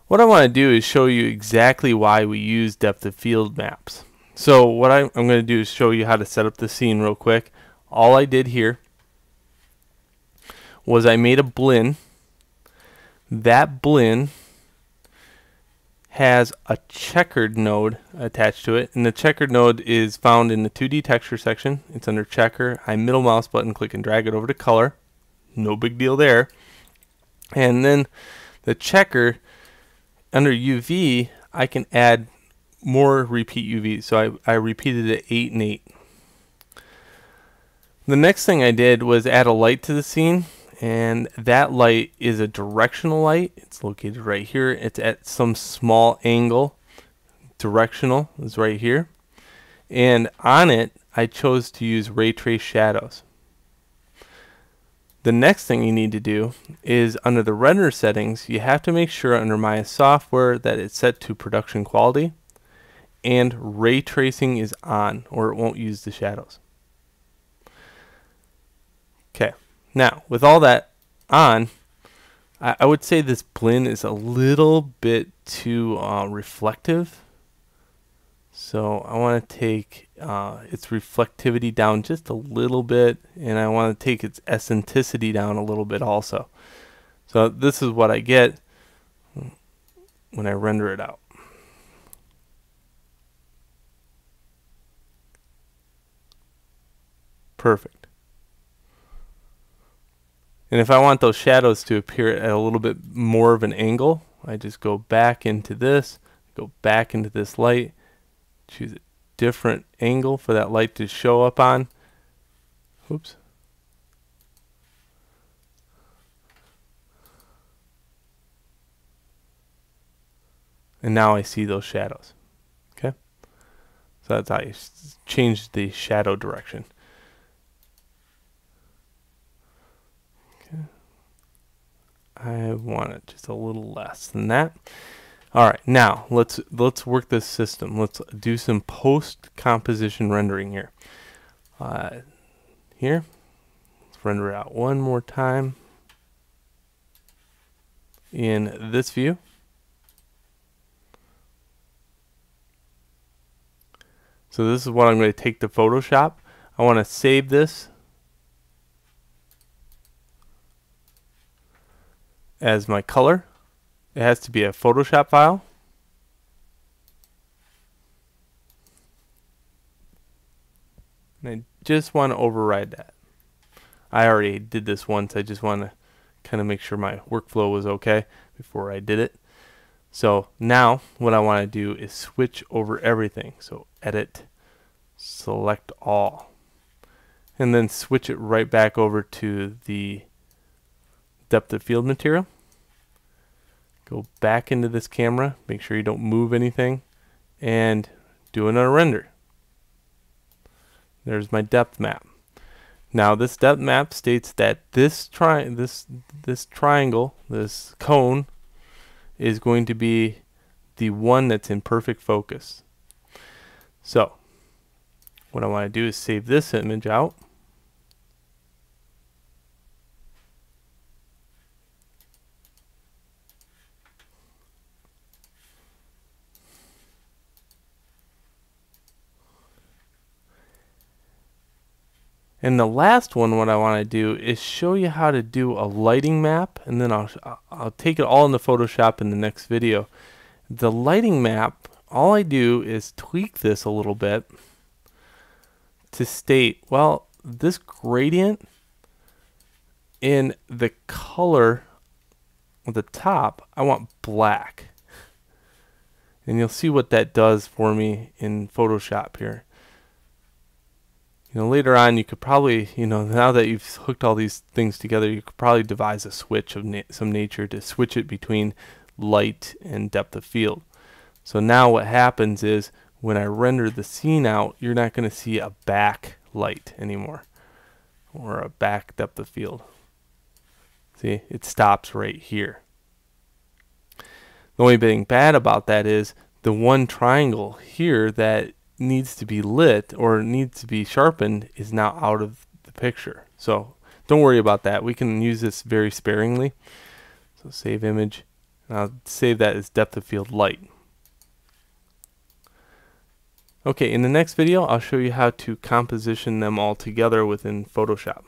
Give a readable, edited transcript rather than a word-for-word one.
What I want to do is show you exactly why we use depth of field maps. So what I'm going to do is show you how to set up the scene real quick. All I did here was I made a blend. That blend has a checkered node attached to it, and the checkered node is found in the 2D texture section. It's under checker. I middle mouse button click and drag it over to color. No big deal there. And then the checker under UV, I can add more repeat UVs. So I repeated it 8 and 8. The next thing I did was add a light to the scene, and that light is a directional light. It's located right here. It's at some small angle. Directional is right here. And on it, I chose to use ray trace shadows. The next thing you need to do is under the render settings, you have to make sure under Maya software that it's set to production quality and ray tracing is on, or it won't use the shadows. Okay, now with all that on, I would say this blend is a little bit too reflective. So I want to take its reflectivity down just a little bit, and I want to take its eccentricity down a little bit also. So this is what I get when I render it out. Perfect. And if I want those shadows to appear at a little bit more of an angle, I just go back into this, go back into this light, choose a different angle for that light to show up on. Oops. And now I see those shadows. Okay? So that's how you change the shadow direction. Okay. I want it just a little less than that. All right, now let's work this system. Let's do some post composition rendering here. Let's render it out one more time in this view. So this is what I'm going to take to Photoshop. I want to save this as my color. It has to be a Photoshop file. And I just want to override that. I already did this once. I just want to kind of make sure my workflow was okay before I did it. So now what I want to do is switch over everything. So edit, select all, and then switch it right back over to the depth of field material. Go back into this camera, make sure you don't move anything, and do another render. There's my depth map. Now this depth map states that this triangle, this cone, is going to be the one that's in perfect focus. So what I want to do is save this image out. And the last one, what I want to do is show you how to do a lighting map, and then I'll take it all into Photoshop in the next video. The lighting map, all I do is tweak this a little bit to state, well, this gradient in the color of the top, I want black. And you'll see what that does for me in Photoshop here. You know, later on you could probably, now that you've hooked all these things together, you could probably devise a switch of some nature to switch it between light and depth of field. So now what happens is when I render the scene out, you're not going to see a back light anymore or a back depth of field. See, it stops right here. The only thing bad about that is the one triangle here that needs to be lit or needs to be sharpened is now out of the picture. So don't worry about that. We can use this very sparingly. So save image, And I'll save that as depth of field light. Okay, in the next video I'll show you how to composition them all together within Photoshop.